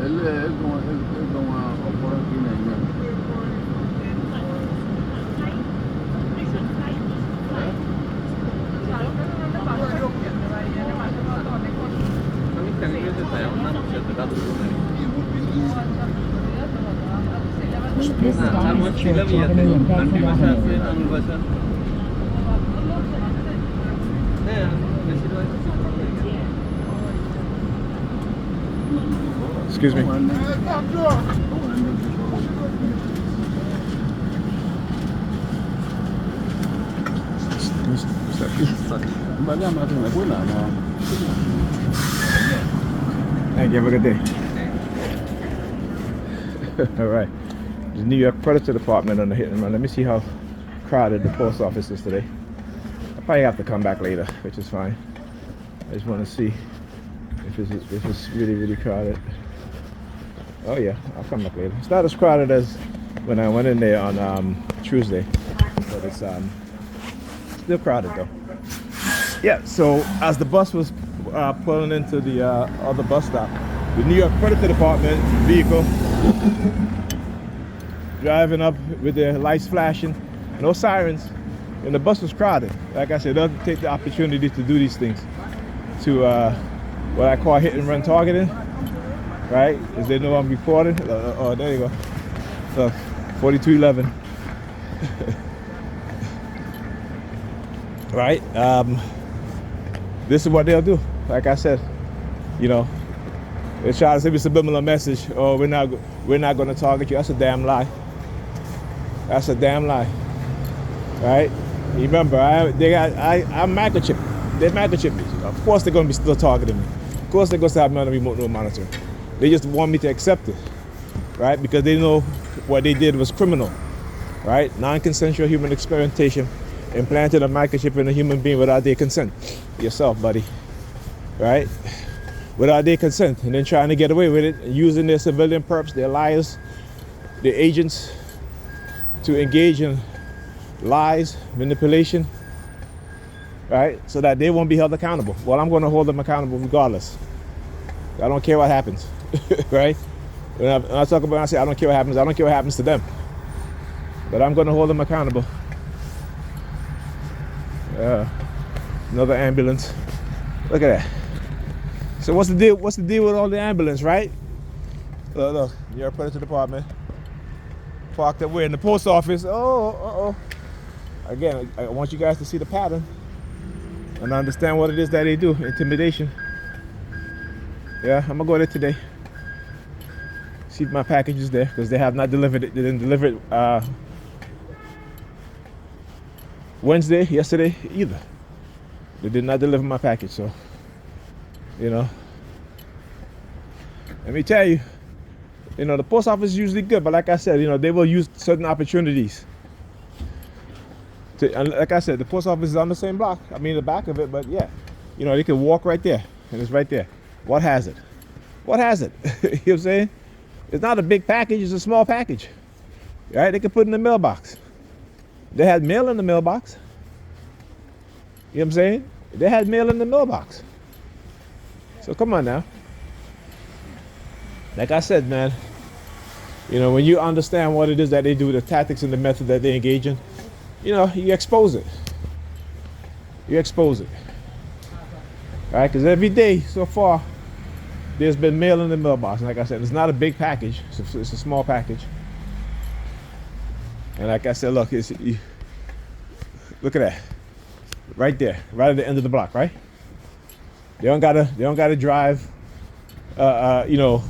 Él es como por aquí en el Excuse me. Thank you. Have a good day. All right. The New York Predator Department on the hit and run. Let me see how crowded the post office is today. I'll probably have to come back later, which is fine. I just want to see if it's really crowded. Oh yeah, I'll come back later. It's not as crowded as when I went in there on Tuesday, but it's still crowded though. Yeah, so as the bus was pulling into the other bus stop, the New York Predator Department vehicle driving up with their lights flashing, no sirens, and the bus was crowded. Like I said, they'll take the opportunity to do these things, to what I call hit and run targeting, right? As they know I'm recording. Oh, there you go. Look, 4211. Right? This is what they'll do. Like I said, you know, they try to send me a subliminal message. Oh, we're not going to target you. That's a damn lie. That's a damn lie. Right? Remember, I'm microchipped. They're microchipped me. Of course they're going to be still targeting me. Of course they're going to have me on a remote monitor. They just want me to accept it, right? Because they know what they did was criminal, right? Non-consensual human experimentation, implanted a microchip in a human being without their consent. Yourself, buddy, right? Without their consent, and then trying to get away with it, using their civilian perps, their liars, their agents to engage in lies, manipulation, right? So that they won't be held accountable. Well, I'm going to hold them accountable regardless. I don't care what happens, right? When I talk about it, I say I don't care what happens. I don't care what happens to them, but I'm going to hold them accountable. Another ambulance. Look at that. So what's the deal? What's the deal with all the ambulance, right? Look, you're a Predator Department. Parked up where in the post office. Oh. Again, I want you guys to see the pattern and understand what it is that they do. Intimidation. Yeah, I'm gonna go there today. See if my package is there, because they have not delivered it. They didn't deliver it Wednesday, yesterday, either. They did not deliver my package, so, you know. Let me tell you, the post office is usually good, but like I said, they will use certain opportunities. And like I said, the post office is on the same block. I mean, the back of it, but yeah. They can walk right there, and it's right there. What has it? What has it? You know what I'm saying? It's not a big package, it's a small package. Right? They can put it in the mailbox. They had mail in the mailbox. You know what I'm saying? They had mail in the mailbox. So come on now. Like I said, man, when you understand what it is that they do, the tactics and the method that they engage in, you expose it. You expose it. All right? Because every day so far, there's been mail in the mailbox. And like I said, it's not a big package. It's a small package. And like I said, look, look at that. Right there, right at the end of the block, right? They don't gotta drive. The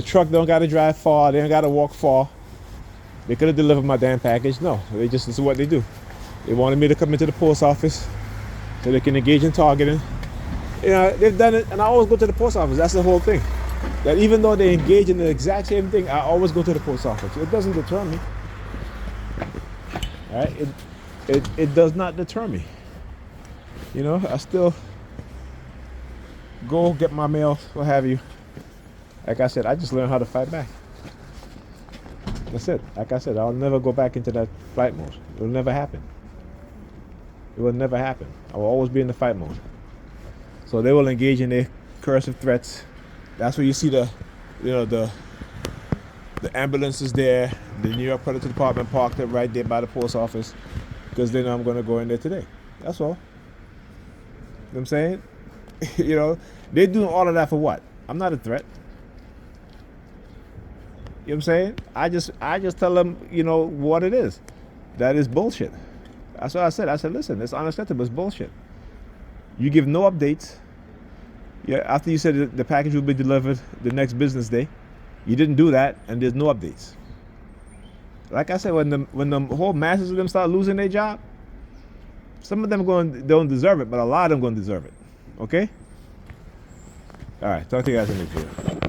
truck don't gotta drive far. They don't gotta walk far. They could have delivered my damn package. No, this is what they do. They wanted me to come into the post office so they can engage in targeting. They've done it, and I always go to the post office. That's the whole thing. That even though they engage in the exact same thing, I always go to the post office. It doesn't deter me. All right? It does not deter me. I still go get my mail, what have you. Like I said, I just learned how to fight back. That's it. Like I said, I'll never go back into that flight mode. It'll never happen. It will never happen. I will always be in the fight mode. So they will engage in their cursive threats. That's where you see the ambulances there. The New York Predator Department parked it right there by the post office because they know I'm going to go in there today. That's all. You know what I'm saying? They're doing all of that for what? I'm not a threat. You know what I'm saying? I just tell them, what it is. That is bullshit. That's what I said. I said, listen, it's unacceptable. It's bullshit. You give no updates. Yeah, after you said the package will be delivered the next business day, you didn't do that, and there's no updates. Like I said, when the whole masses of them start losing their job, some of them don't deserve it, but a lot of them going to deserve it. Okay? All right. Talk to you guys in the video.